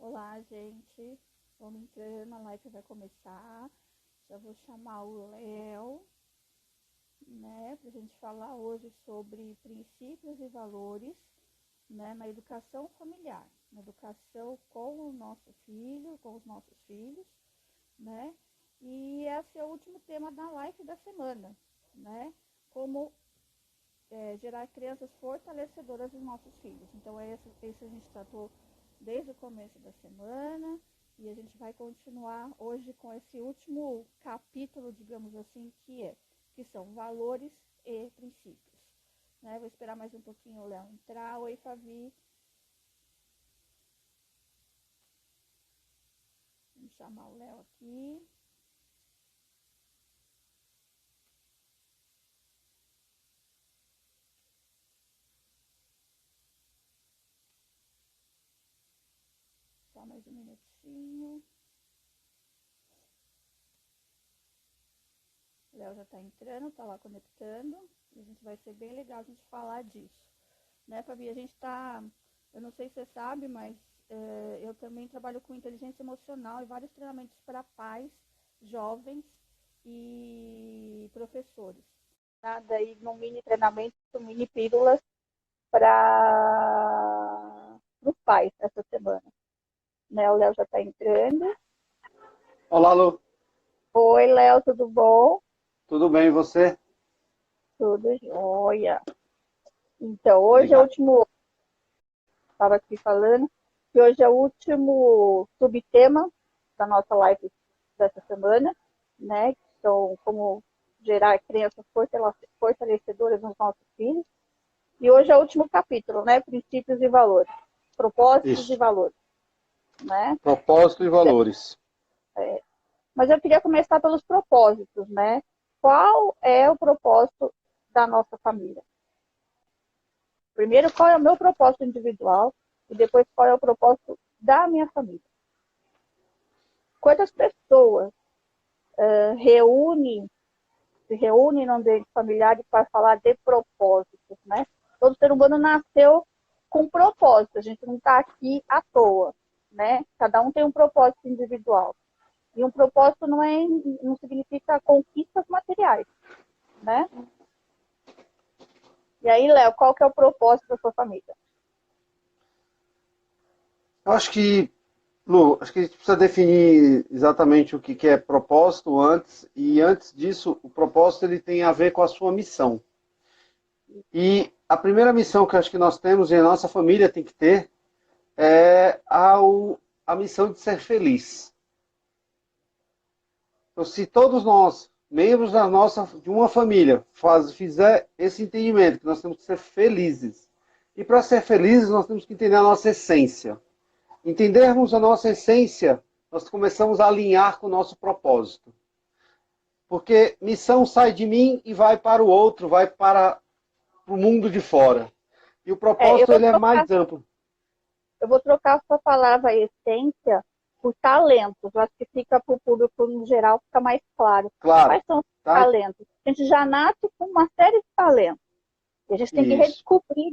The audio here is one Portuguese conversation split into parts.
Olá, gente. Vamos entrando, a live vai começar. Já vou chamar o Léo, né, para a gente falar hoje sobre princípios e valores, né, na educação familiar, na educação com o nosso filho, com os nossos filhos, né? E esse é o último tema da live da semana, né? Como gerar crianças fortalecedoras dos nossos filhos. Então, esse a gente tratou desde o começo da semana e a gente vai continuar hoje com esse último capítulo, digamos assim, que são valores e princípios. Né? Vou esperar mais um pouquinho o Léo entrar. Oi, Fabi. Vamos chamar o Léo aqui. Só mais um minutinho. O Léo já está entrando, está lá conectando. E a gente vai ser bem legal a gente falar disso. Né, Fabi? A gente está, eu não sei se você sabe, mas eu também trabalho com inteligência emocional e vários treinamentos para pais, jovens e professores. Tá? Daí, no mini treinamento, mini pílulas para os pais essa semana. Né, o Léo já está entrando. Olá, Lu. Oi, Léo, tudo bom? Tudo bem, e você? Tudo jóia. Então, hoje é o Obrigado. último, estava aqui falando, que hoje é o último subtema da nossa live dessa semana, né? Então, como gerar crianças fortalecedoras nos nossos filhos. E hoje é o último capítulo, né? Princípios e valores. Propósitos e Isso. valores, né? Propósito e valores. Mas eu queria começar pelos propósitos, né? Qual é o propósito da nossa família? Primeiro, qual é o meu propósito individual e depois qual é o propósito da minha família. Quantas pessoas se reúnem no ambiente familiar para falar de propósitos, né? Todo ser humano nasceu com propósito, a gente não está aqui à toa, né? Cada um tem um propósito individual. E um propósito não significa conquistas materiais, né? E aí, Léo, qual que é o propósito da sua família? Eu acho que, Lu, acho que a gente precisa definir exatamente o que é propósito antes, e antes disso, o propósito ele tem a ver com a sua missão. E a primeira missão que eu acho que nós temos e a nossa família tem que ter é a missão de ser feliz. Então, se todos nós, membros de uma família, fizer esse entendimento, que nós temos que ser felizes. E para ser felizes, nós temos que entender a nossa essência. Entendermos a nossa essência, nós começamos a alinhar com o nosso propósito. Porque missão sai de mim e vai para o outro, vai para o mundo de fora. E o propósito ele é mais amplo. Eu vou trocar a sua palavra essência por talentos. Eu acho que fica para o público no geral, fica mais claro. Claro, Quais são os tá? talentos? A gente já nasce com uma série de talentos. E a gente tem que Isso.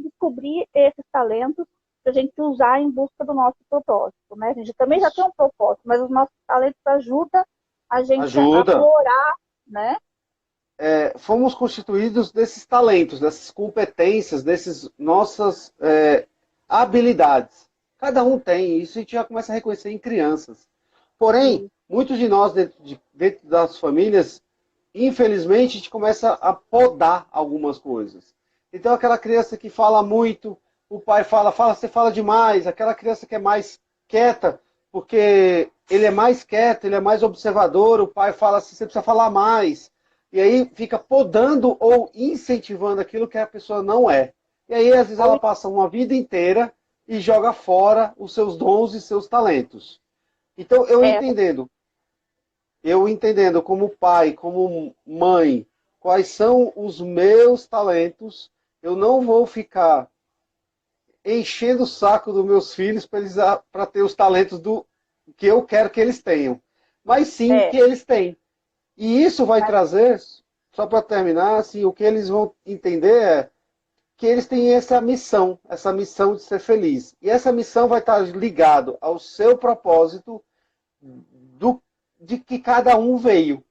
descobrir esses talentos para a gente usar em busca do nosso propósito. Né? A gente também já tem um propósito, mas os nossos talentos ajudam a gente a Ajuda. aflorar, né? Fomos constituídos desses talentos, dessas competências, dessas nossas habilidades. Cada um tem, isso a gente já começa a reconhecer em crianças. Porém, E, muitos de nós, dentro das famílias, infelizmente, a gente começa a podar algumas coisas. Então, aquela criança que fala muito, o pai fala, você fala demais. Aquela criança que é mais quieta, porque ele é mais quieto, ele é mais observador, o pai fala assim, você precisa falar mais. E aí fica podando ou incentivando aquilo que a pessoa não é. E aí, às vezes, ela ou, passa uma vida inteira e joga fora os seus dons e seus talentos. Então, é, eu entendendo como pai, como mãe, quais são os meus talentos, eu não vou ficar enchendo o saco dos meus filhos para ter os talentos do que eu quero que eles tenham, mas sim é, que eles têm. E isso vai mas, trazer, só para terminar, assim, o que eles vão entender é que eles têm essa missão de ser feliz. E essa missão vai estar ligado ao seu propósito de que cada um veio.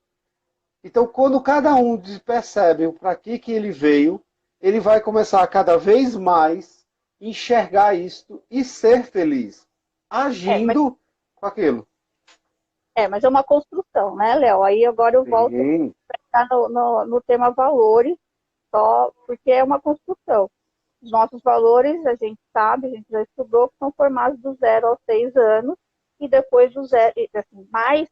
Então, quando cada um percebe para que ele veio, ele vai começar a cada vez mais enxergar isto e ser feliz, agindo com aquilo. Mas é uma construção, né, Léo? Aí agora eu volto no tema valores, só porque é uma construção. Os nossos valores, a gente sabe, a gente já estudou, que são formados do 0 aos 6 anos, e depois do 0, assim, mais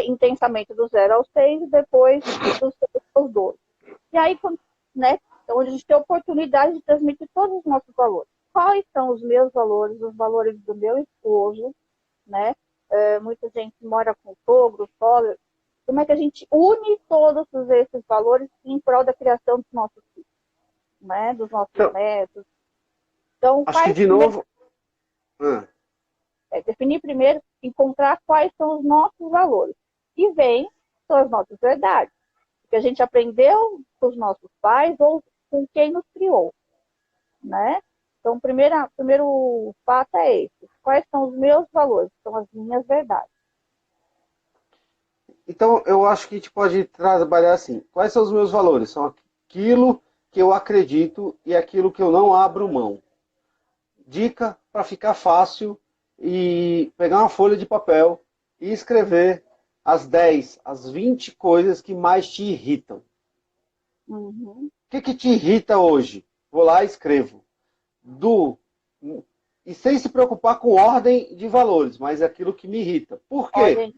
intensamente do 0 aos 6, e depois dos 6 aos 12. E aí, né, então a gente tem a oportunidade de transmitir todos os nossos valores. Quais são os meus valores, os valores do meu esposo, né? Muita gente mora com sogro, sogra. Como é que a gente une todos esses valores em prol da criação dos nossos filhos, né? Dos nossos netos. Então, acho que de novo... definir primeiro, encontrar quais são os nossos valores. E vem são as nossas verdades. Que a gente aprendeu com os nossos pais ou com quem nos criou, né? Então, o primeiro fato é esse. Quais são os meus valores? São as minhas verdades. Então, eu acho que a gente pode trabalhar assim. Quais são os meus valores? São aquilo que eu acredito e aquilo que eu não abro mão. Dica para ficar fácil e pegar uma folha de papel e escrever as 10, as 20 coisas que mais te irritam. Uhum. O que te irrita hoje? Vou lá e escrevo. E sem se preocupar com ordem de valores, mas é aquilo que me irrita. Por quê?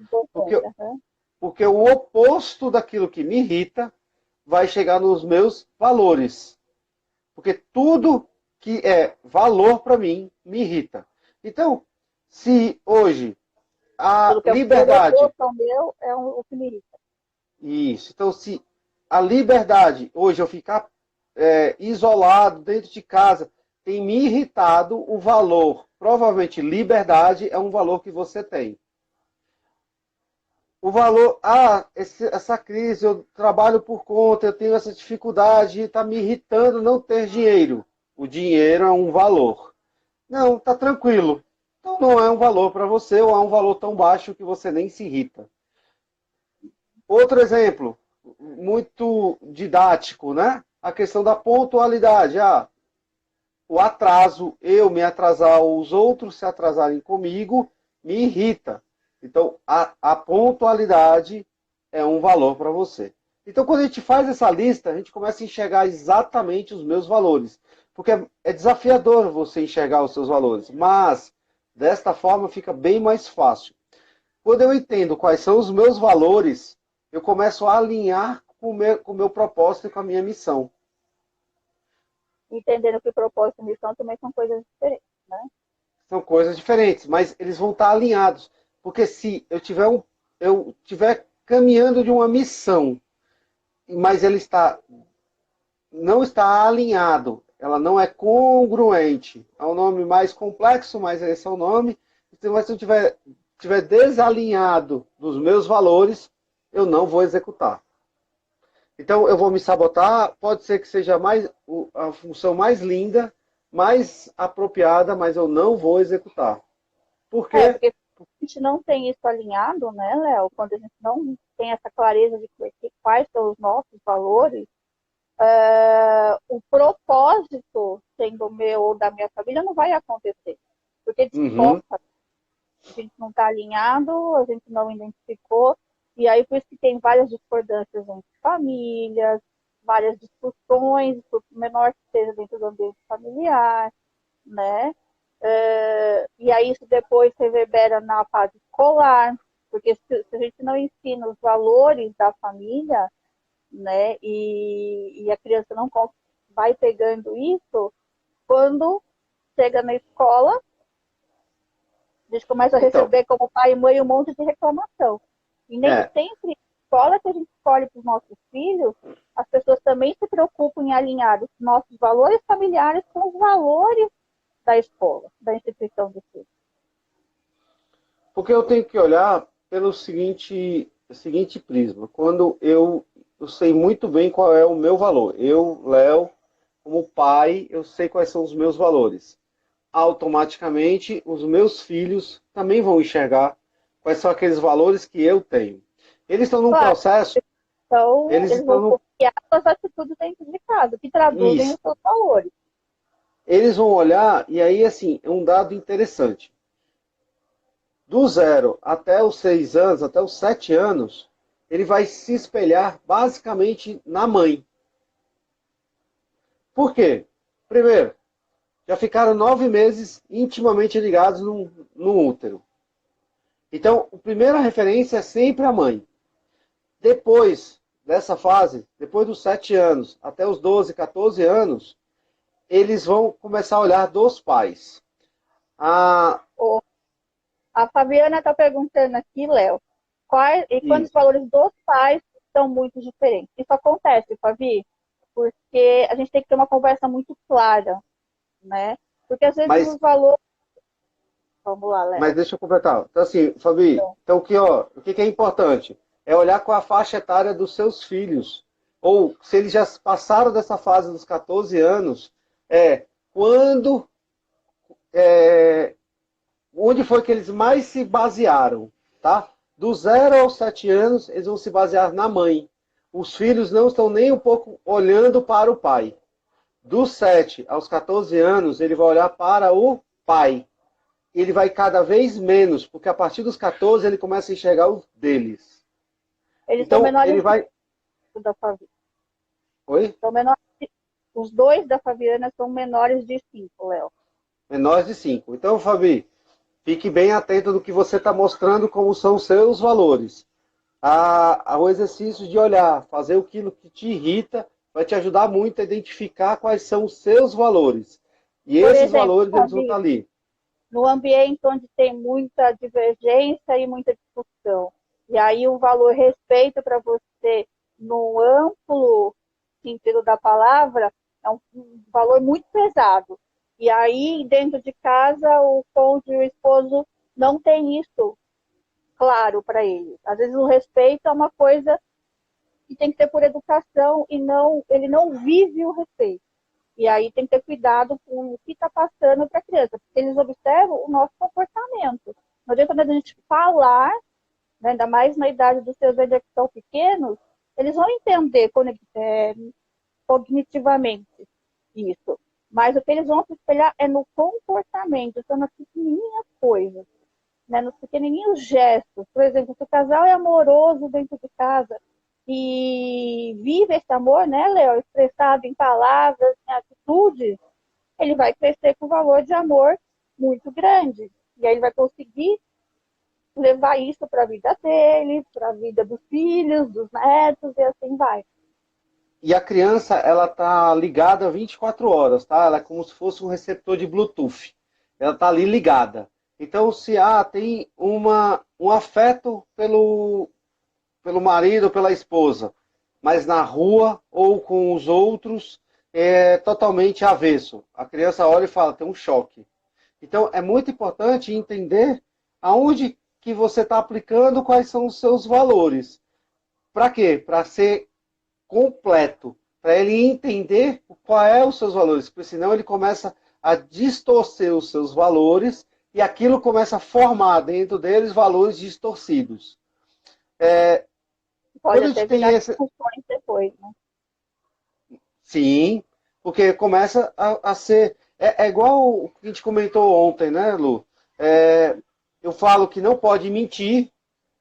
Porque o oposto daquilo que me irrita vai chegar nos meus valores. Porque tudo que é valor para mim me irrita. Então, se hoje a liberdade... meu é o que me irrita. Isso. Então, se a liberdade, hoje eu ficar isolado dentro de casa, tem me irritado, o valor, provavelmente liberdade, é um valor que você tem. O valor, essa crise, eu trabalho por conta, eu tenho essa dificuldade, está me irritando não ter dinheiro. O dinheiro é um valor. Não, está tranquilo. Então não é um valor para você, ou é um valor tão baixo que você nem se irrita. Outro exemplo, muito didático, né? A questão da pontualidade. O atraso, eu me atrasar, os outros se atrasarem comigo, me irrita. Então, a pontualidade é um valor para você. Então, quando a gente faz essa lista, a gente começa a enxergar exatamente os meus valores. Porque é desafiador você enxergar os seus valores. Mas, desta forma, fica bem mais fácil. Quando eu entendo quais são os meus valores, eu começo a alinhar com o meu propósito e com a minha missão. Entendendo que propósito e missão também são coisas diferentes, né? São coisas diferentes, mas eles vão estar alinhados. Porque se eu tiver caminhando de uma missão, mas ele não está alinhado, ela não é congruente, é um nome mais complexo, mas esse é o nome. Então, se eu estiver desalinhado dos meus valores, eu não vou executar. Então, eu vou me sabotar, pode ser que seja a função mais linda, mais apropriada, mas eu não vou executar. Por quê? Porque a gente não tem isso alinhado, né, Léo? Quando a gente não tem essa clareza de quais são os nossos valores, o propósito, sendo meu ou da minha família, não vai acontecer. Porque a gente não está alinhado, a gente não identificou, e aí por isso que tem várias discordâncias entre famílias, várias discussões, por menor que seja dentro do ambiente familiar, né? E aí isso depois reverbera na fase escolar, porque se a gente não ensina os valores da família, né, e a criança não vai pegando isso, quando chega na escola, a gente começa a receber como pai e mãe um monte de reclamação. E nem sempre a escola que a gente escolhe para os nossos filhos, as pessoas também se preocupam em alinhar os nossos valores familiares com os valores da escola, da instituição de ensino. Porque eu tenho que olhar pelo seguinte prisma. Quando eu sei muito bem qual é o meu valor. Eu, Léo, como pai, eu sei quais são os meus valores. Automaticamente, os meus filhos também vão enxergar quais são aqueles valores que eu tenho. Eles estão num Claro, processo, então eles eles estão vão num... copiar as atitudes dentro de casa, que traduzem Isso. os seus valores. Eles vão olhar, e aí, assim, é um dado interessante. Do 0 até os 6 anos, até os 7 anos, ele vai se espelhar basicamente na mãe. Por quê? Primeiro, já ficaram 9 meses intimamente ligados no útero. Então, a primeira referência é sempre a mãe. Depois dessa fase, depois dos 7 anos até os 12, 14 anos, eles vão começar a olhar dos pais. A... Ô, a Fabiana está perguntando aqui, Léo, quando os Isso. valores dos pais são muito diferentes. Isso acontece, Fabi, porque a gente tem que ter uma conversa muito clara, né? Porque às vezes Mas os valores. Vamos lá, Mas Léo. deixa eu completar. Então, assim, Fabi, Então, então o que é importante? É olhar com a faixa etária dos seus filhos. Ou se eles já passaram dessa fase dos 14 anos, quando, é, onde foi que eles mais se basearam, tá? Do 0 aos 7 anos, eles vão se basear na mãe. Os filhos não estão nem um pouco olhando para o pai. Dos 7 aos 14 anos, ele vai olhar para o pai. Ele vai cada vez menos, porque a partir dos 14 ele começa a enxergar os deles. eles são Então, ele menores vai... da Fabi. Oi? São menores, os dois da Fabiana são menores de 5, Léo. Menores de 5. Então, Fabi, fique bem atento do que você está mostrando como são os seus valores. O exercício de olhar, fazer aquilo que te irrita, vai te ajudar muito a identificar quais são os seus valores. E Por esses exemplo, valores, eles vão estar Fabi, ali. no ambiente onde tem muita divergência e muita discussão. E aí o valor respeito para você, no amplo sentido da palavra, é um valor muito pesado. E aí, dentro de casa, o cônjuge e o esposo não tem isso claro para ele. Às vezes o respeito é uma coisa que tem que ter por educação e não, ele não vive o respeito. E aí tem que ter cuidado com o que está passando para a criança, porque eles observam o nosso comportamento. Não adianta a gente falar, né, ainda mais na idade dos seus bebês que são pequenos, eles vão entender cognitivamente isso. Mas o que eles vão se espelhar é no comportamento, são nas pequenininhas coisas, né, nos pequenininhos gestos. Por exemplo, se o casal é amoroso dentro de casa, e vive esse amor, né, Léo, expressado em palavras, em atitudes, ele vai crescer com um valor de amor muito grande. E aí ele vai conseguir levar isso para a vida dele, para a vida dos filhos, dos netos, e assim vai. E a criança, ela tá ligada 24 horas, tá? Ela é como se fosse um receptor de Bluetooth. Ela tá ali ligada. Então, se tem um afeto pelo marido, pela esposa, mas na rua ou com os outros é totalmente avesso. A criança olha e fala, tem um choque. Então, é muito importante entender aonde que você está aplicando, quais são os seus valores. Para quê? Para ser completo, para ele entender qual é os seus valores, porque senão ele começa a distorcer os seus valores e aquilo começa a formar dentro deles valores distorcidos. Pode Quando a gente até tem virar esse... discussões depois, né? Sim, porque começa a ser... É igual o que a gente comentou ontem, né, Lu? Eu falo que não pode mentir,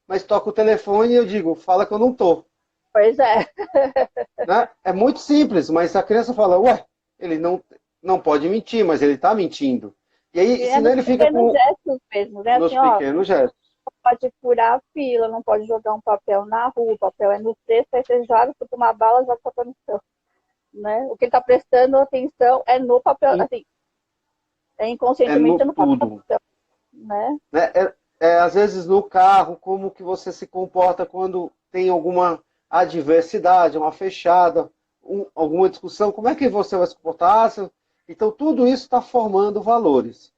mas toco o telefone e eu digo, fala que eu não tô. Pois é. Né? É muito simples, mas a criança fala, ué, ele não pode mentir, mas ele está mentindo. E E aí, é senão nos ele fica pequenos com gestos mesmo, né? nos Assim, ó, pequenos gestos. não pode furar a fila, não pode jogar um papel na rua, o papel é no cesto, aí você joga, você toma uma bala, joga o papel no chão, né? O que ele está prestando atenção é no papel, E assim, é no inconscientemente é no papel tudo. no chão, né? Né? Às vezes no carro, como que você se comporta quando tem alguma adversidade, uma fechada, alguma discussão, como é que você vai se comportar? Então, tudo isso está formando valores.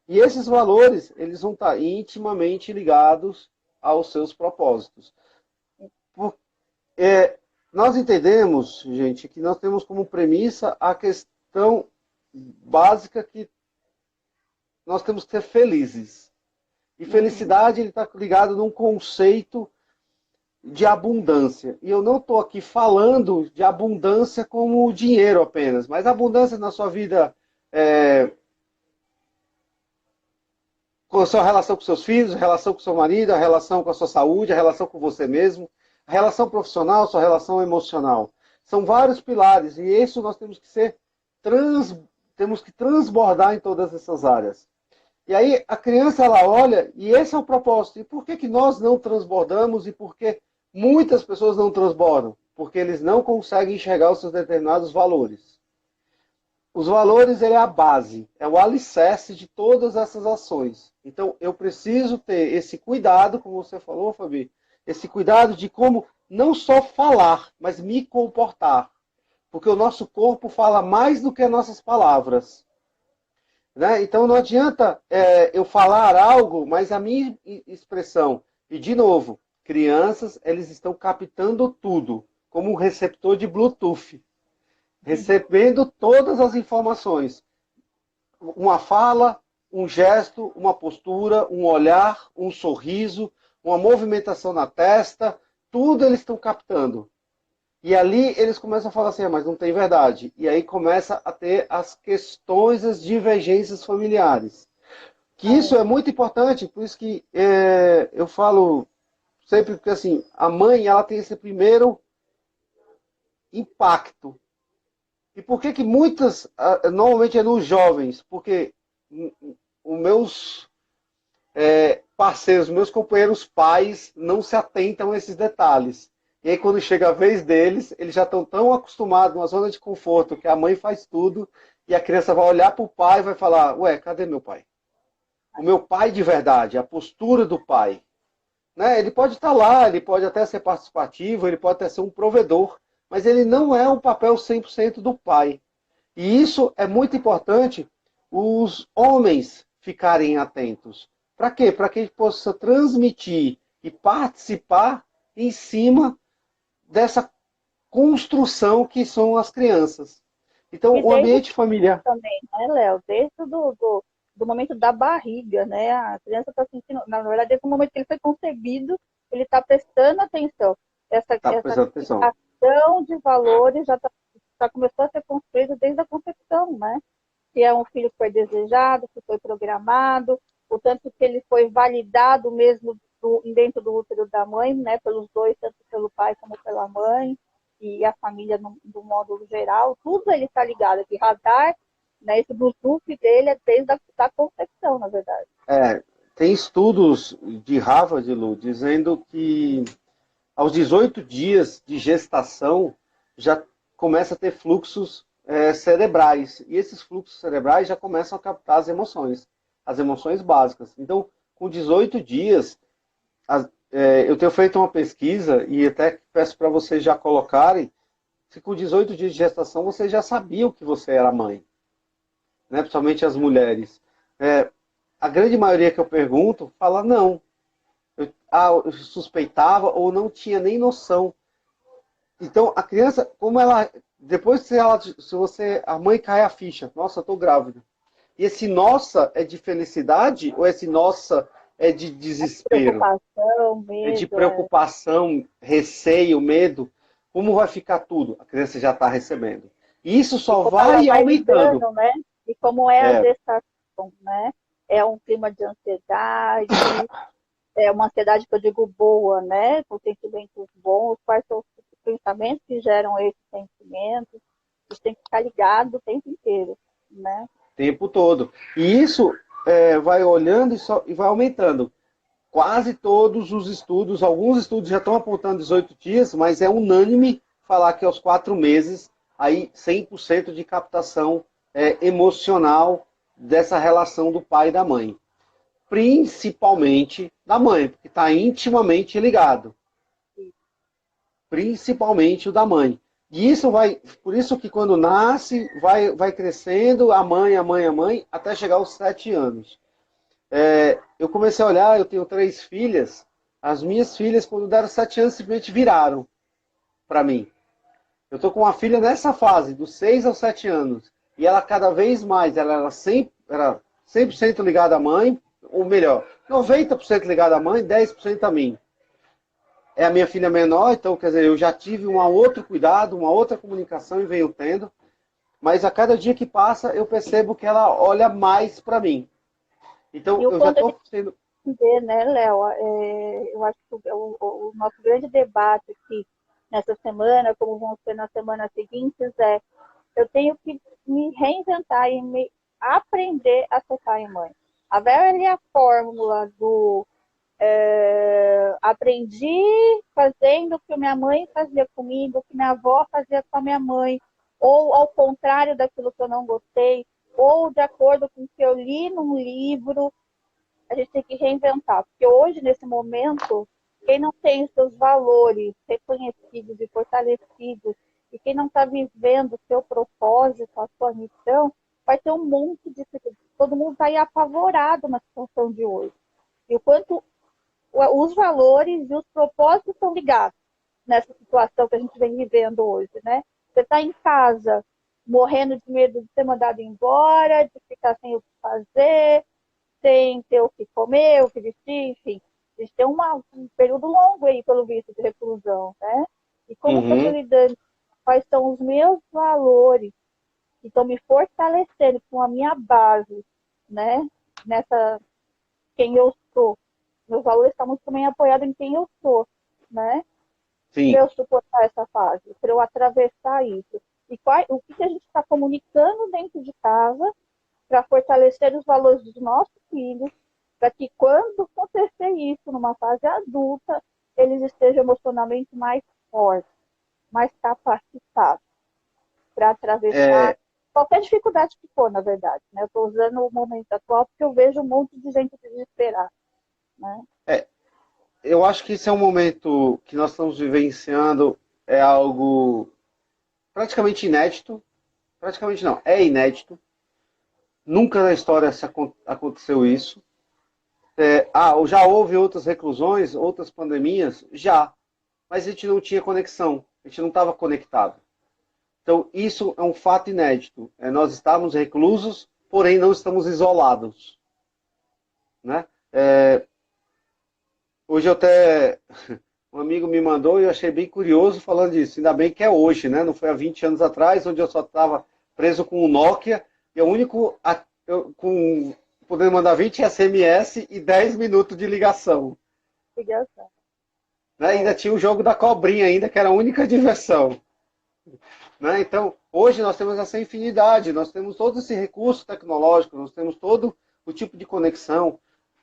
E esses valores, eles vão estar intimamente ligados aos seus propósitos. Nós entendemos, gente, que nós temos como premissa a questão tão básica que nós temos que ser felizes. E felicidade ele está ligado num conceito de abundância. E eu não estou aqui falando de abundância como dinheiro apenas, mas abundância na sua vida, com a sua relação com seus filhos, a relação com seu marido, a relação com a sua saúde, a relação com você mesmo, a relação profissional, a sua relação emocional. São vários pilares e isso nós temos que temos que transbordar em todas essas áreas. E aí a criança ela olha e esse é o propósito. E por que que nós não transbordamos e por que muitas pessoas não transbordam? Porque eles não conseguem enxergar os seus determinados valores. Os valores ele é a base, é o alicerce de todas essas ações. Então eu preciso ter esse cuidado, como você falou, Fabi, esse cuidado de como não só falar, mas me comportar. Porque o nosso corpo fala mais do que as nossas palavras. Né? Então não adianta eu falar algo, mas a minha expressão. E de novo, crianças, eles estão captando tudo, como um receptor de Bluetooth. Recebendo todas as informações. Uma fala, um gesto, uma postura, um olhar, um sorriso, uma movimentação na testa, tudo eles estão captando. E ali eles começam a falar assim, mas não tem verdade. E aí começa a ter as questões, as divergências familiares. Que isso é muito importante, por isso que eu falo sempre, porque assim, a mãe ela tem esse primeiro impacto. E por que que muitas, normalmente é nos jovens? Porque os meus parceiros, meus companheiros pais não se atentam a esses detalhes. E aí quando chega a vez deles, eles já estão tão acostumados numa zona de conforto que a mãe faz tudo e a criança vai olhar para o pai e vai falar, ué, cadê meu pai? O meu pai de verdade, a postura do pai. Né? Ele pode estar lá, ele pode até ser participativo, ele pode até ser um provedor, mas ele não é um papel 100% do pai. E isso é muito importante os homens ficarem atentos. Para quê? Para que a gente possa transmitir e participar em cima dessa construção que são as crianças. Então, o ambiente familiar... Também, né, Léo? Desde do momento da barriga, né? A criança está sentindo... Na verdade, desde o momento que ele foi concebido, ele está prestando atenção. Essa criação de valores já começou a ser construída desde a concepção, né? Que é um filho que foi desejado, que foi programado, o tanto que ele foi validado mesmo dentro do útero da mãe, né, pelos dois, tanto pelo pai como pela mãe, e a família do modo geral, tudo ele está ligado, esse radar, né, esse Bluetooth dele é desde a concepção, na verdade. Tem estudos de Harvard, Lu, dizendo que aos 18 dias de gestação já começa a ter fluxos cerebrais, e esses fluxos cerebrais já começam a captar as emoções básicas. Então, com 18 dias, eu tenho feito uma pesquisa e até peço para vocês já colocarem se com 18 dias de gestação vocês já sabiam que você era mãe, né? Principalmente as mulheres. A grande maioria que eu pergunto fala não. Eu suspeitava ou não tinha nem noção. Então a criança, como ela, depois a mãe cai a ficha, nossa, eu estou grávida. E esse nossa é de felicidade ou esse nossa é de desespero? Medo, de preocupação, receio, medo. Como vai ficar tudo? A criança já está recebendo. E isso só vai aumentando. Lidando, né? E como é a gestação, né? É um clima de ansiedade, é uma ansiedade que eu digo boa, né? Com sentimentos bons, quais são os pensamentos que geram esses sentimentos. Você tem que ficar ligado o tempo inteiro, né? O tempo todo. E isso vai olhando e vai aumentando. Quase todos os estudos, alguns estudos já estão apontando 18 dias, mas é unânime falar que aos 4 meses, aí 100% de captação emocional dessa relação do pai e da mãe. Principalmente da mãe, porque está intimamente ligado. Principalmente o da mãe. E isso por isso que quando nasce, vai crescendo a mãe, até chegar aos 7 anos. Eu comecei a olhar, eu tenho 3 filhas, as minhas filhas, quando deram 7 anos, simplesmente viraram para mim. Eu estou com uma filha nessa fase, dos 6 aos 7 anos. e ela cada vez mais, ela era 100% ligada à mãe, ou melhor, 90% ligada à mãe, 10% a mim. É a minha filha menor, então, quer dizer, eu já tive um outro cuidado, uma outra comunicação e venho tendo, mas a cada dia que passa eu percebo que ela olha mais para mim. Então, E o eu já quanto a estou gente sendo... vê, né, Léo? Eu acho que o nosso grande debate aqui nessa semana, como vão ser nas semanas seguintes, eu tenho que me reinventar e me aprender a ser pai e mãe. A velha fórmula do aprendi fazendo o que minha mãe fazia comigo, o que minha avó fazia com a minha mãe, ou ao contrário daquilo que eu não gostei, ou de acordo com o que eu li num livro, a gente tem que reinventar. Porque hoje, nesse momento, quem não tem os seus valores reconhecidos e fortalecidos, e quem não está vivendo o seu propósito, a sua missão, vai ter um monte de... Todo mundo está aí apavorado na situação de hoje. E o quanto os valores e os propósitos estão ligados nessa situação que a gente vem vivendo hoje, né? Você está em casa morrendo de medo de ser mandado embora, de ficar sem o que fazer, sem ter o que comer, o que vestir, enfim. A gente tem um período longo aí, pelo visto, de reclusão, né? E como que eu estou Uhum, lidando? Quais são os meus valores que estão me fortalecendo com a minha base, né? Nessa quem eu sou. Meus valores estão muito também apoiados em quem eu sou, né? Para sim. eu suportar essa fase, para eu atravessar isso. E o que a gente está comunicando dentro de casa para fortalecer os valores dos nossos filhos, para que quando acontecer isso numa fase adulta, eles estejam emocionalmente mais fortes, mais capacitados para atravessar É, qualquer dificuldade que for, na verdade. Né? Eu estou usando o momento atual porque eu vejo um monte de gente desesperada. Né? é, eu acho que esse é um momento que nós estamos vivenciando, é algo praticamente inédito. Praticamente não, é inédito. Nunca na história aconteceu isso. Já houve outras reclusões, outras pandemias? Já. Mas a gente não tinha conexão, a gente não estava conectado. Então, isso é um fato inédito. Nós estamos reclusos, porém não estamos isolados. Né? Hoje eu até um amigo me mandou e eu achei bem curioso falando disso. Ainda bem que é hoje, né? Não foi há 20 anos atrás, onde eu só estava preso com o Nokia e o único com podendo mandar 20 SMS e 10 minutos de ligação. Ligação. Né? Ainda É, tinha o jogo da cobrinha ainda, que era a única diversão. Né? Então, hoje nós temos essa infinidade, nós temos todo esse recurso tecnológico, nós temos todo o tipo de conexão.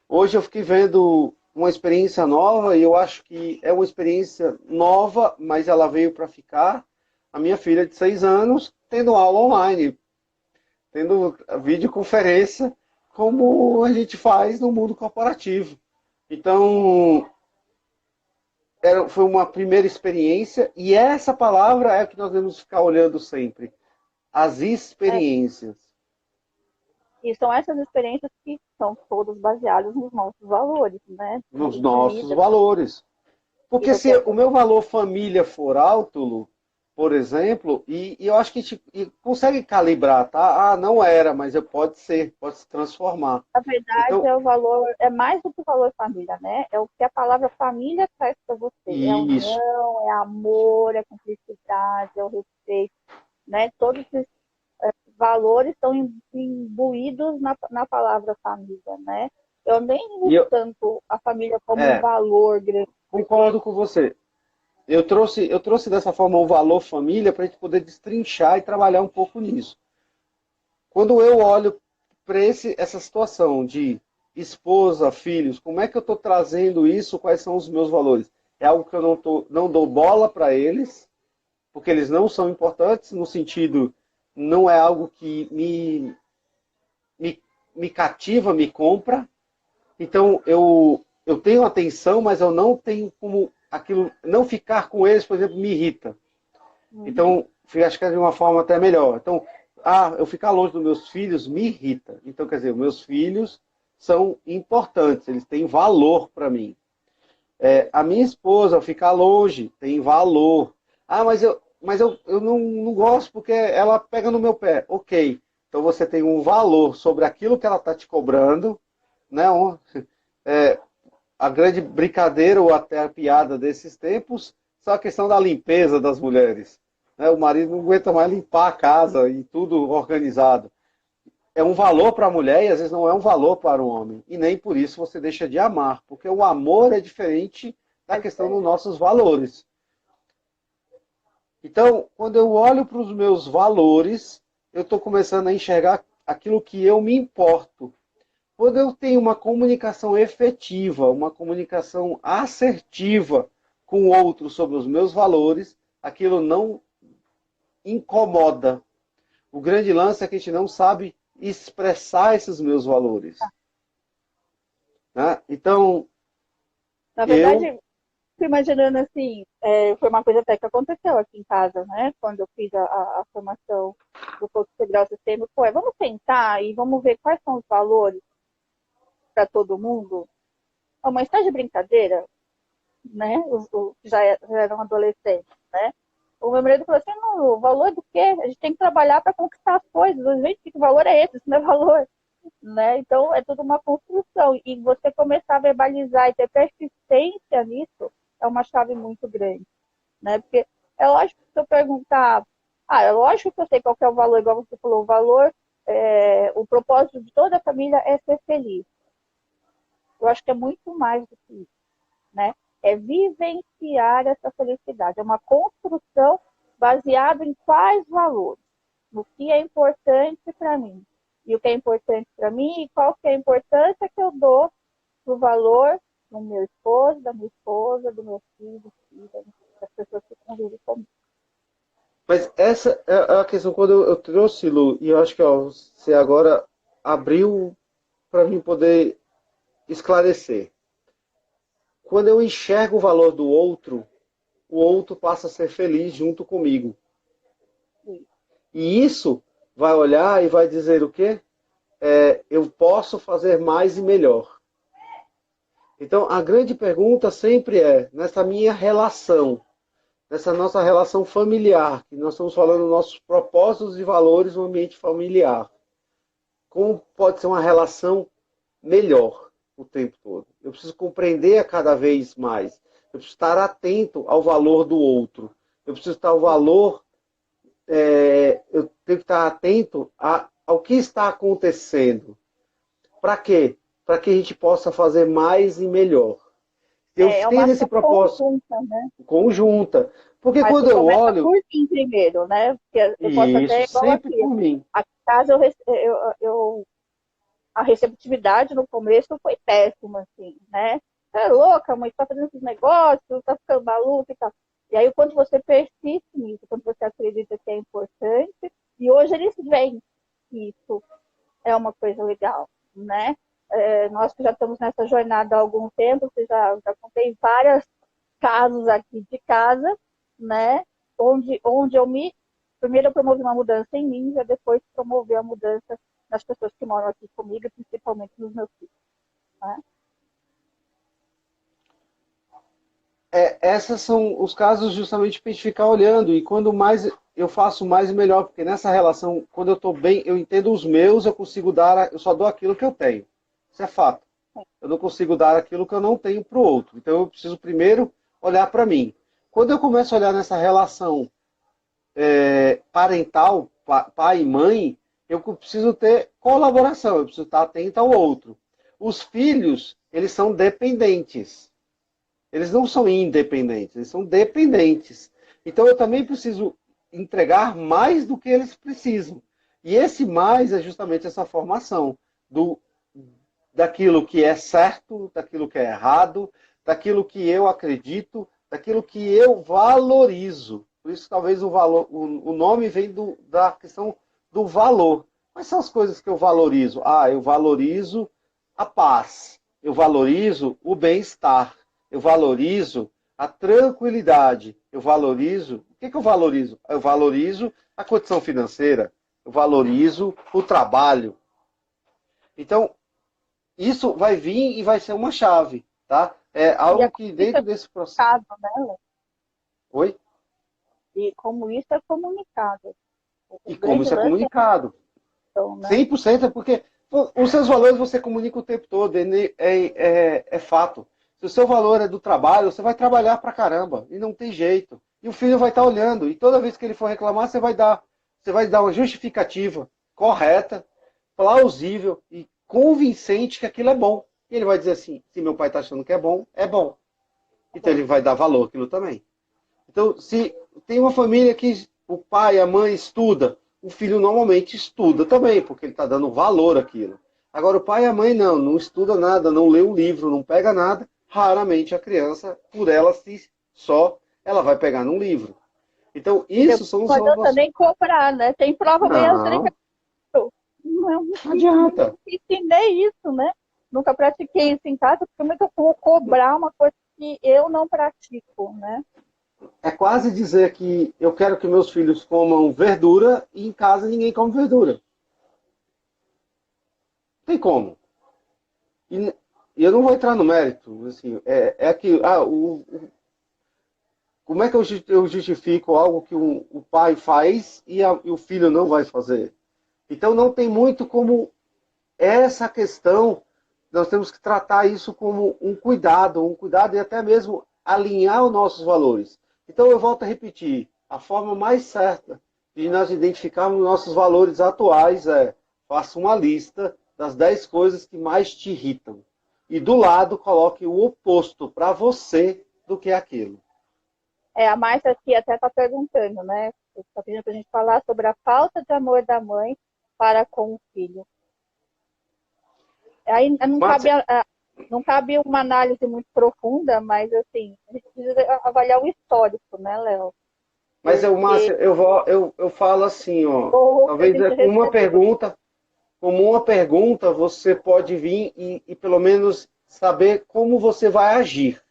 Hoje eu fiquei vendo uma experiência nova e eu acho que é uma experiência nova, mas ela veio para ficar. A minha filha de 6 anos tendo aula online, tendo videoconferência, como a gente faz no mundo corporativo. Então, foi uma primeira experiência e essa palavra é a que nós devemos ficar olhando sempre. As é. experiências. E são essas experiências que são todas baseadas nos nossos valores, né? A Nos gente nossos lida valores. e Porque se você o meu valor família for alto, Lu, por exemplo, e eu acho que a gente consegue calibrar, tá? Ah, não era, mas pode ser, pode se transformar. na verdade, Então, é o valor, é mais do que o valor família, né? É o que a palavra família traz para você. É a isso. união, é amor, é cumplicidade, é o respeito, né? Todos esses valores estão imbuídos na palavra família, né? Eu nem E uso tanto a família como um é, valor grande, porque concordo com você. Eu trouxe dessa forma o valor família para a gente poder destrinchar e trabalhar um pouco nisso. Quando eu olho para essa situação de esposa, filhos, como é que eu estou trazendo isso? Quais são os meus valores? É algo que eu não dou bola para eles, porque eles não são importantes, no sentido, não é algo que me, me cativa, me compra. Então, eu tenho atenção, mas eu não tenho como aquilo, não ficar com eles, por exemplo, me irrita. uhum, Então, acho que é de uma forma até melhor. Então, eu ficar longe dos meus filhos me irrita. Então, quer dizer, meus filhos são importantes, eles têm valor para mim. A minha esposa, ficar longe, tem valor. Ah, mas mas eu não gosto porque ela pega no meu pé. Ok, então você tem um valor sobre aquilo que ela está te cobrando, né? É, a grande brincadeira ou até a piada desses tempos só a questão da limpeza das mulheres. Né? O marido não aguenta mais limpar a casa e tudo organizado. É um valor para a mulher e às vezes não é um valor para o homem. E nem por isso você deixa de amar, porque o amor é diferente da questão dos nossos valores. Então, quando eu olho para os meus valores, eu estou começando a enxergar aquilo que eu me importo. Quando eu tenho uma comunicação efetiva, uma comunicação assertiva com o outro sobre os meus valores, aquilo não incomoda. O grande lance é que a gente não sabe expressar esses meus valores. Né? Então, Na eu. verdade, fico imaginando assim, foi uma coisa até que aconteceu aqui em casa, né? Quando eu fiz a formação do Coach Integral Sistêmico, vamos sentar e vamos ver quais são os valores para todo mundo. Oh, mas está de brincadeira, né? Os que já eram adolescentes, né? O meu marido falou assim, não, o valor é do quê? A gente tem que trabalhar para conquistar as coisas. Gente, que valor é esse? Isso não é valor. Né? Então, é tudo uma construção. E você começar a verbalizar e ter persistência nisso é uma chave muito grande. Né? Porque é lógico que se eu perguntar, é lógico que eu sei qual que é o valor, igual você falou, o valor, o propósito de toda a família é ser feliz. Eu acho que é muito mais do que isso. Né? É vivenciar essa felicidade. É uma construção baseada em quais valores? No que é importante para mim. E o que é importante para mim e qual que é a importância que eu dou pro valor do meu esposo, da minha esposa, do meu filho, das pessoas que convivem comigo. Mas essa é a questão quando eu trouxe, Lu, e eu acho que ó, você agora abriu para mim poder esclarecer. Quando eu enxergo o valor do outro, o outro passa a ser feliz junto comigo. Sim. E isso vai olhar e vai dizer o quê? Eu posso fazer mais e melhor. Então, a grande pergunta sempre é, nessa minha relação, nessa nossa relação familiar, que nós estamos falando dos nossos propósitos e valores no ambiente familiar, como pode ser uma relação melhor o tempo todo? Eu preciso compreender a cada vez mais. Eu preciso estar atento ao valor do outro. Eu preciso estar ao valor, eu tenho que estar atento ao que está acontecendo. Para quê? Para que a gente possa fazer mais e melhor. Eu É uma tenho esse ação propósito conjunta, né? conjunta. Porque Mas quando que eu começa olho, por mim primeiro, né? Porque eu posso e isso até, igual sempre aqui, por mim. aqui em casa a receptividade no começo foi péssima, assim, né? Você é louca, mãe, tá fazendo esses negócios, tá ficando maluca e tal. E aí, quando você persiste nisso, quando você acredita que é importante, e hoje eles veem que isso é uma coisa legal, né? Nós que já estamos nessa jornada há algum tempo, você já contei vários casos aqui de casa, né? Onde primeiro eu promovi uma mudança em mim, já depois promover a mudança nas pessoas que moram aqui comigo, principalmente nos meus filhos. Né? Esses são os casos justamente para a gente ficar olhando. E quando mais eu faço, mais e melhor. Porque nessa relação, quando eu estou bem, eu entendo os meus, eu consigo dar, eu só dou aquilo que eu tenho. Isso é fato. Eu não consigo dar aquilo que eu não tenho para o outro. Então eu preciso primeiro olhar para mim. Quando eu começo a olhar nessa relação parental, pai e mãe, eu preciso ter colaboração, eu preciso estar atento ao outro. Os filhos, eles são dependentes. Eles não são independentes, eles são dependentes. Então eu também preciso entregar mais do que eles precisam. E esse mais é justamente essa formação daquilo que é certo, daquilo que é errado, daquilo que eu acredito, daquilo que eu valorizo. Por isso talvez o nome vem da questão do valor. Quais são as coisas que eu valorizo? Eu valorizo a paz, eu valorizo o bem-estar, eu valorizo a tranquilidade, eu valorizo. O que eu valorizo? Eu valorizo a condição financeira, eu valorizo o trabalho. Então, isso vai vir e vai ser uma chave, tá? É E algo a que conquista dentro do desse processo. mercado, né? Oi? E como isso é comunicado. O E como grande isso é lance é comunicado. a ação, né? 100% é porque os seus valores você comunica o tempo todo, é fato. Se o seu valor é do trabalho, você vai trabalhar pra caramba, e não tem jeito. E o filho vai estar olhando, e toda vez que ele for reclamar, você vai dar uma justificativa correta, plausível e convincente que aquilo é bom. E ele vai dizer assim, se meu pai está achando que é bom, é bom. Então ele vai dar valor àquilo também. Então, se tem uma família que o pai, a mãe estuda, o filho normalmente estuda também, porque ele está dando valor àquilo. Agora, o pai e a mãe não estuda nada, não lê um livro, não pega nada. Raramente a criança, por ela si só, ela vai pegar num livro. Então, E isso depois são não os adianta nossos... nem cobrar, né? Tem prova amanhã, você nem Não, não, não adianta. nunca ensinei isso, né? Nunca pratiquei isso em casa, porque como é que eu vou cobrar uma coisa que eu não pratico, né? É quase dizer que eu quero que meus filhos comam verdura e em casa ninguém come verdura. Não tem como. E eu não vou entrar no mérito. Assim, é que como é que eu justifico algo que o pai faz e o filho não vai fazer? Então não tem muito como essa questão, nós temos que tratar isso como um cuidado e até mesmo alinhar os nossos valores. Então eu volto a repetir, a forma mais certa de nós identificarmos nossos valores atuais é, faça uma lista das 10 coisas que mais te irritam. E do lado coloque o oposto para você do que aquilo. A Márcia aqui até está perguntando, né? Está pedindo para a gente falar sobre a falta de amor da mãe para com o filho. Aí Márcia, não cabe uma análise muito profunda, mas assim, a gente precisa avaliar o histórico, né, Léo? mas Porque Márcia, eu falo assim, ó, o que a talvez gente recebeu. como uma pergunta, você pode vir e pelo menos saber como você vai agir.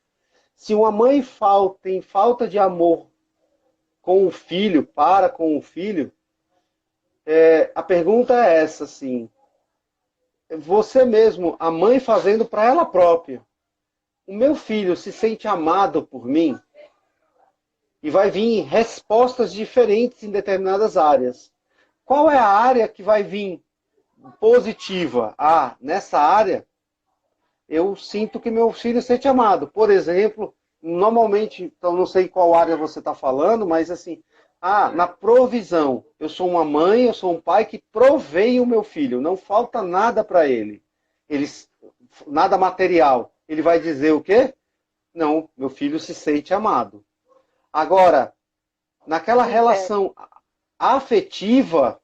Se uma mãe tem falta de amor com o filho, para com o filho, a pergunta é essa, assim, você mesmo, a mãe fazendo para ela própria, o meu filho se sente amado por mim? E vai vir respostas diferentes em determinadas áreas. Qual é a área que vai vir positiva? Ah, nessa área eu sinto que meu filho se sente amado. Por exemplo, normalmente, então não sei qual área você está falando, mas assim, na provisão. Eu sou uma mãe, eu sou um pai que provei o meu filho, não falta nada para ele. Eles, nada material. Ele vai dizer o quê? Não, meu filho se sente amado. Agora, naquela relação afetiva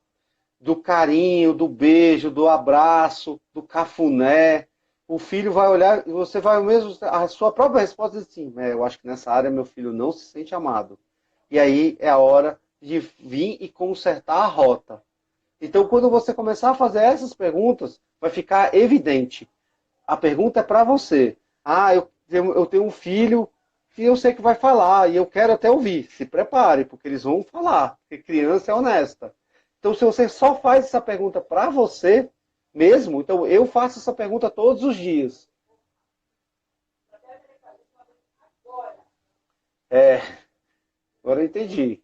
do carinho, do beijo, do abraço, do cafuné, o filho vai olhar e você vai mesmo a sua própria resposta diz assim, eu acho que nessa área meu filho não se sente amado. E aí é a hora de vir e consertar a rota. Então, quando você começar a fazer essas perguntas, vai ficar evidente. A pergunta é para você. Eu tenho um filho que eu sei que vai falar e eu quero até ouvir. Se prepare, porque eles vão falar, porque criança é honesta. Então, se você só faz essa pergunta para você mesmo, então eu faço essa pergunta todos os dias. É, agora eu entendi.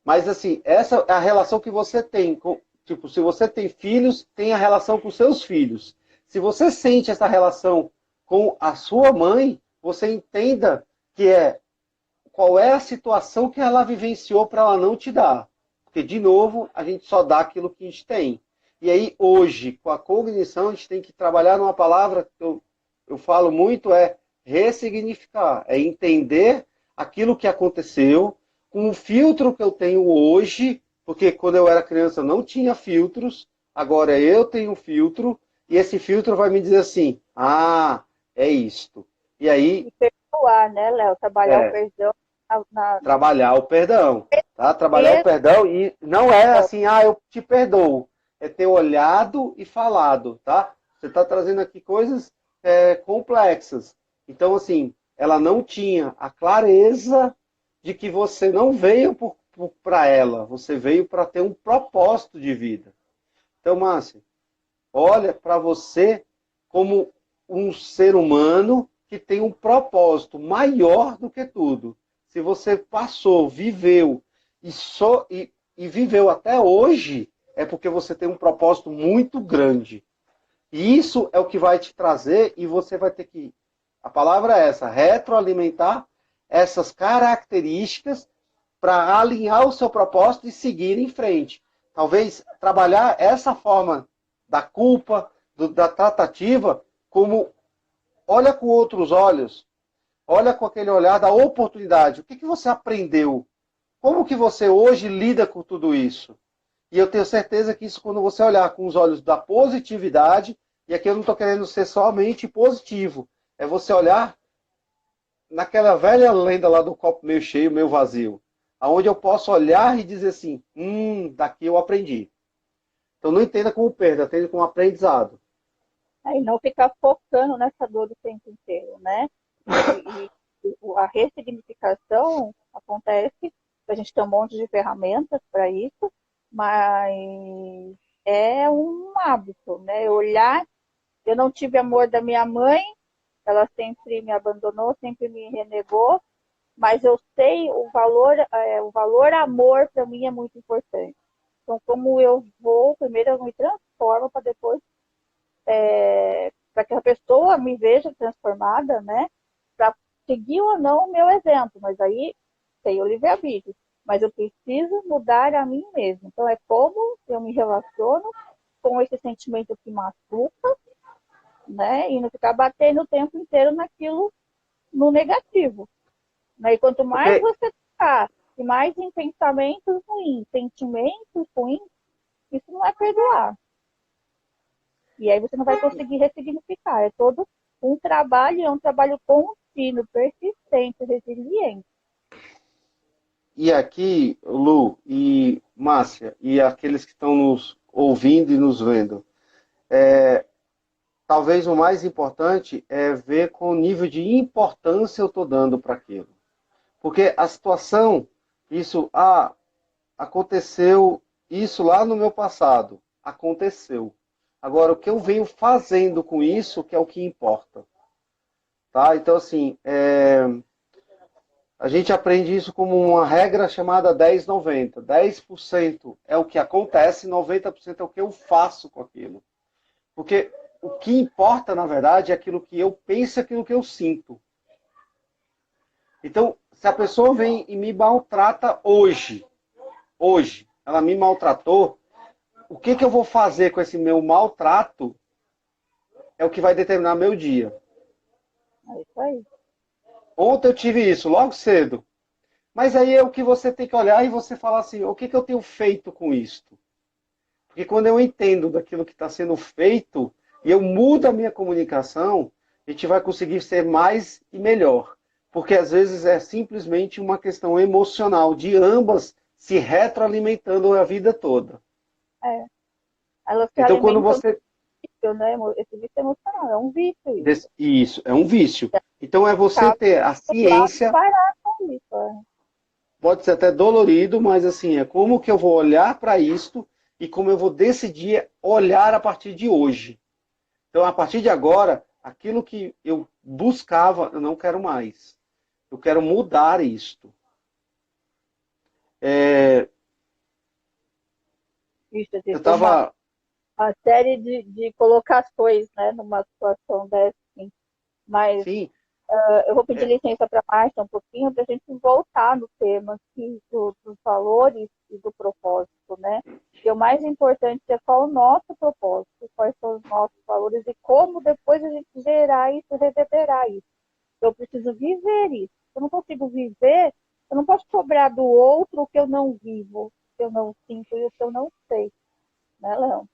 Mas assim, essa é a relação que você tem. Tipo, se você tem filhos, tem a relação com seus filhos. Se você sente essa relação com a sua mãe, você entenda que qual é a situação que ela vivenciou para ela não te dar. Porque, de novo, a gente só dá aquilo que a gente tem. E aí, hoje, com a cognição, a gente tem que trabalhar numa palavra que eu falo muito, é ressignificar. É entender aquilo que aconteceu, com o filtro que eu tenho hoje, porque quando eu era criança eu não tinha filtros, agora eu tenho filtro, e esse filtro vai me dizer assim, é isto. E aí, E perdoar, né, Léo? Trabalhar o é, perdão trabalhar o perdão, tá? Trabalhar o e perdão e não é assim, eu te perdoo. É ter olhado e falado, tá? Você está trazendo aqui coisas complexas. Então, assim, ela não tinha a clareza de que você não veio para ela, você veio para ter um propósito de vida. Então, Márcia, olha para você como um ser humano que tem um propósito maior do que tudo. Se você passou, viveu e viveu até hoje, é porque você tem um propósito muito grande. E isso é o que vai te trazer, e você vai ter que, a palavra é essa, retroalimentar essas características para alinhar o seu propósito e seguir em frente. Talvez trabalhar essa forma da culpa, da tratativa, como olha com outros olhos, olha com aquele olhar da oportunidade. O que você aprendeu? Como que você hoje lida com tudo isso? E eu tenho certeza que isso, quando você olhar com os olhos da positividade, e aqui eu não estou querendo ser somente positivo, é você olhar naquela velha lenda lá do copo meio cheio, meio vazio, aonde eu posso olhar e dizer assim, daqui eu aprendi. Então não entenda como perda, entenda como aprendizado. Aí não ficar focando nessa dor o tempo inteiro, né? A ressignificação acontece, a gente tem um monte de ferramentas para isso, mas é um hábito, né? Olhar, eu não tive amor da minha mãe, ela sempre me abandonou, sempre me renegou, mas eu sei o valor amor para mim é muito importante. Então, como eu vou, primeiro eu me transformo para depois, para que a pessoa me veja transformada, né? Para seguir ou não o meu exemplo, mas aí tem o livre-arbítrio. Mas eu preciso mudar a mim mesma. Então, é como eu me relaciono com esse sentimento que machuca, né? E não ficar batendo o tempo inteiro naquilo, no negativo. Né? E quanto mais Porque, você ficar, e mais em pensamentos ruins, sentimentos ruins, isso não é perdoar. E aí você não vai conseguir ressignificar. É todo um trabalho, é um trabalho contínuo, persistente, resiliente. e aqui, Lu e Márcia, e aqueles que estão nos ouvindo e nos vendo, talvez o mais importante é ver com o nível de importância eu estou dando para aquilo. Porque a situação, isso, aconteceu isso lá no meu passado. Aconteceu. Agora, o que eu venho fazendo com isso, que é o que importa. Tá? Então, assim, a gente aprende isso como uma regra chamada 10-90. 10% é o que acontece, 90% é o que eu faço com aquilo. Porque o que importa, na verdade, é aquilo que eu penso, aquilo que eu sinto. Então, se a pessoa vem e me maltrata hoje, ela me maltratou, o que eu vou fazer com esse meu maltrato é o que vai determinar meu dia. É isso aí. Ontem eu tive isso, logo cedo. Mas aí é o que você tem que olhar e você falar assim, o que eu tenho feito com isto? Porque quando eu entendo daquilo que está sendo feito e eu mudo a minha comunicação, a gente vai conseguir ser mais e melhor. Porque às vezes é simplesmente uma questão emocional de ambas se retroalimentando a vida toda. É. Elas se Então quando alimentam você... do vício, né? Esse vício emocional, é um vício isso. Isso, é um vício. Então é você Tá ter a lá e ciência, parar com isso. É. pode ser até dolorido, mas assim, é como que eu vou olhar para isto e como eu vou decidir olhar a partir de hoje. Então, a partir de agora, aquilo que eu buscava, eu não quero mais. Eu quero mudar isto. Isso, Eu existe estava... uma série de colocações, né? Numa situação dessa, assim. Mas Sim, eu vou pedir é, licença para a Márcia um pouquinho para a gente voltar no tema aqui dos valores e do propósito, né? E o mais importante é qual o nosso propósito, quais são os nossos valores e como depois a gente gerar isso, reverberar isso. Eu preciso viver isso. Se eu não consigo viver, eu não posso cobrar do outro o que eu não vivo, o que eu não sinto e o que eu não sei, né, Léo?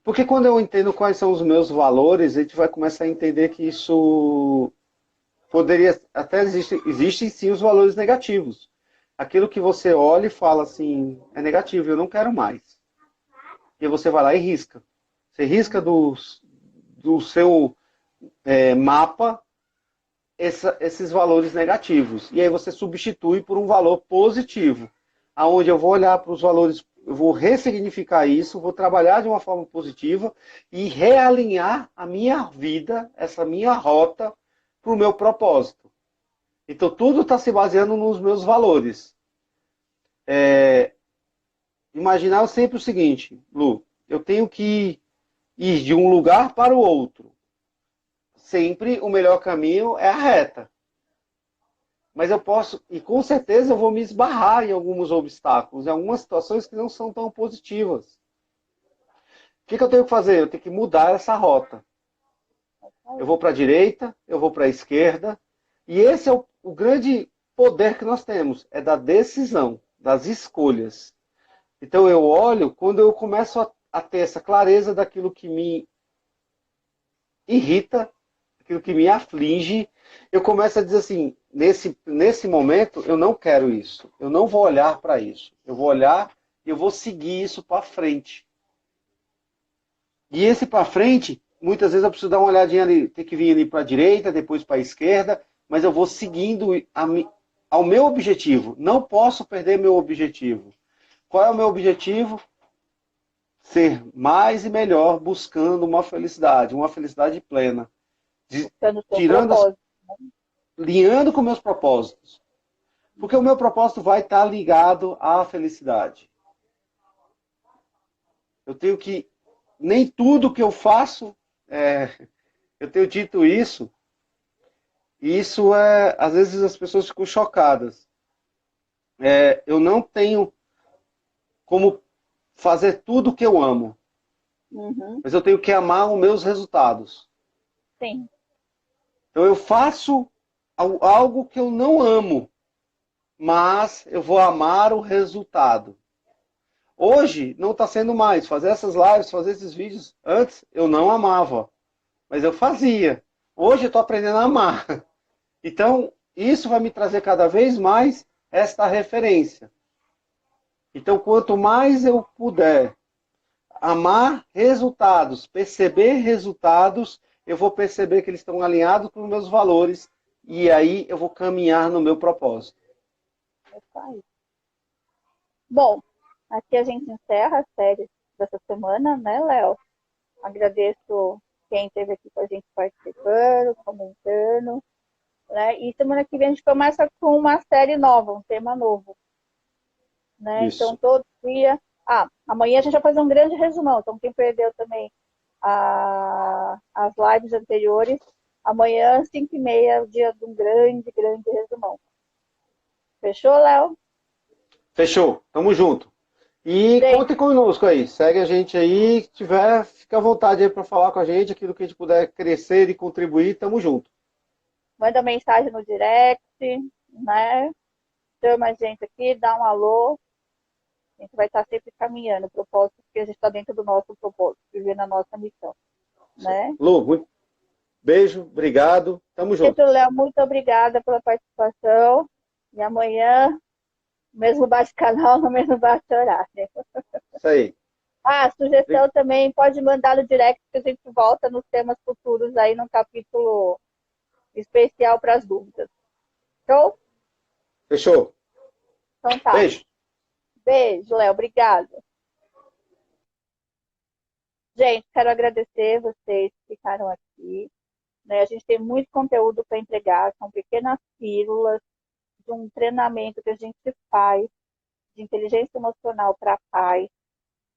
porque quando eu entendo quais são os meus valores, a gente vai começar a entender que isso poderia... Até existem sim os valores negativos. Aquilo que você olha e fala assim, é negativo, eu não quero mais. E você vai lá e risca. Você risca do seu mapa esses valores negativos. E aí você substitui por um valor positivo, aonde eu vou olhar para os valores, eu vou ressignificar isso, vou trabalhar de uma forma positiva e realinhar a minha vida, essa minha rota, para o meu propósito. Então tudo está se baseando nos meus valores. Imaginar sempre o seguinte, Lu, eu tenho que ir de um lugar para o outro. Sempre o melhor caminho é a reta. Mas eu posso, e com certeza eu vou me esbarrar em alguns obstáculos, em algumas situações que não são tão positivas. O que eu tenho que fazer? Eu tenho que mudar essa rota. Eu vou para a direita, eu vou para a esquerda, e esse é o grande poder que nós temos, é da decisão, das escolhas. Então eu olho, quando eu começo a ter essa clareza daquilo que me irrita, aquilo que me aflige, eu começo a dizer assim, nesse momento eu não quero isso, eu não vou olhar para isso, eu vou olhar e eu vou seguir isso para frente. E esse para frente, muitas vezes eu preciso dar uma olhadinha ali, tem que vir ali para a direita, depois para a esquerda, mas eu vou seguindo ao meu objetivo. Não posso perder meu objetivo. Qual é o meu objetivo? Ser mais e melhor buscando uma felicidade plena. Tirando, alinhando com meus propósitos. Porque o meu propósito vai estar ligado à felicidade. Eu tenho que nem tudo que eu faço, eu tenho dito isso, e isso às vezes as pessoas ficam chocadas. Eu não tenho como fazer tudo o que eu amo, mas eu tenho que amar os meus resultados. Sim. Então eu faço algo que eu não amo, mas eu vou amar o resultado. Hoje não está sendo mais. Fazer essas lives, fazer esses vídeos, antes eu não amava, mas eu fazia. Hoje eu estou aprendendo a amar. Então, isso vai me trazer cada vez mais esta referência. Então, quanto mais eu puder amar resultados, perceber resultados, eu vou perceber que eles estão alinhados com os meus valores e aí eu vou caminhar no meu propósito. Bom, aqui a gente encerra a série dessa semana, né, Léo? Agradeço quem esteve aqui com a gente participando, comentando, né? E semana que vem a gente começa com uma série nova, um tema novo, né? Isso. Então, todo dia... amanhã a gente vai fazer um grande resumão. Então, quem perdeu também as lives anteriores, amanhã, 5h30, o dia de um grande, grande resumão. Fechou, Léo? Fechou. Tamo junto. E conte conosco aí. Segue a gente aí. Se tiver, fica à vontade aí para falar com a gente. Aquilo que a gente puder crescer e contribuir, tamo junto. Manda mensagem no direct, né? Chama a gente aqui, dá um alô. A gente vai estar sempre caminhando o propósito, porque a gente está dentro do nosso propósito, vivendo a nossa missão, né? Lu, beijo, obrigado. Tamo junto. Léo, muito obrigada pela participação. E amanhã, mesmo bate-canal, no mesmo bate-horário. Isso aí. Sugestão também, pode mandar no direct, que a gente volta nos temas futuros aí, num capítulo especial para as dúvidas. Show? Fechou. Então tá. Beijo. Beijo, Léo. Obrigada. Gente, quero agradecer vocês que ficaram aqui. Né? A gente tem muito conteúdo para entregar. São pequenas pílulas de um treinamento que a gente faz de inteligência emocional para a paz.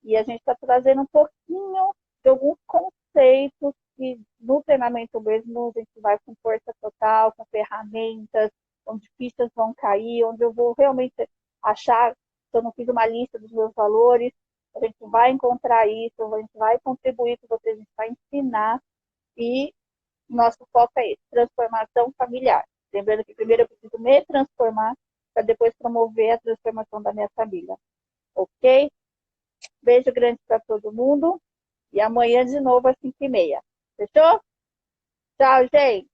E a gente está trazendo um pouquinho de alguns conceitos que no treinamento mesmo a gente vai com força total, com ferramentas, onde fichas vão cair, onde eu vou realmente achar, se eu não fiz uma lista dos meus valores, a gente vai encontrar isso, a gente vai contribuir com vocês, a gente vai ensinar e nosso foco é esse, transformação familiar. Lembrando que primeiro eu preciso me transformar para depois promover a transformação da minha família. Ok? Beijo grande para todo mundo. E amanhã de novo às 5h30. Fechou? Tchau, gente!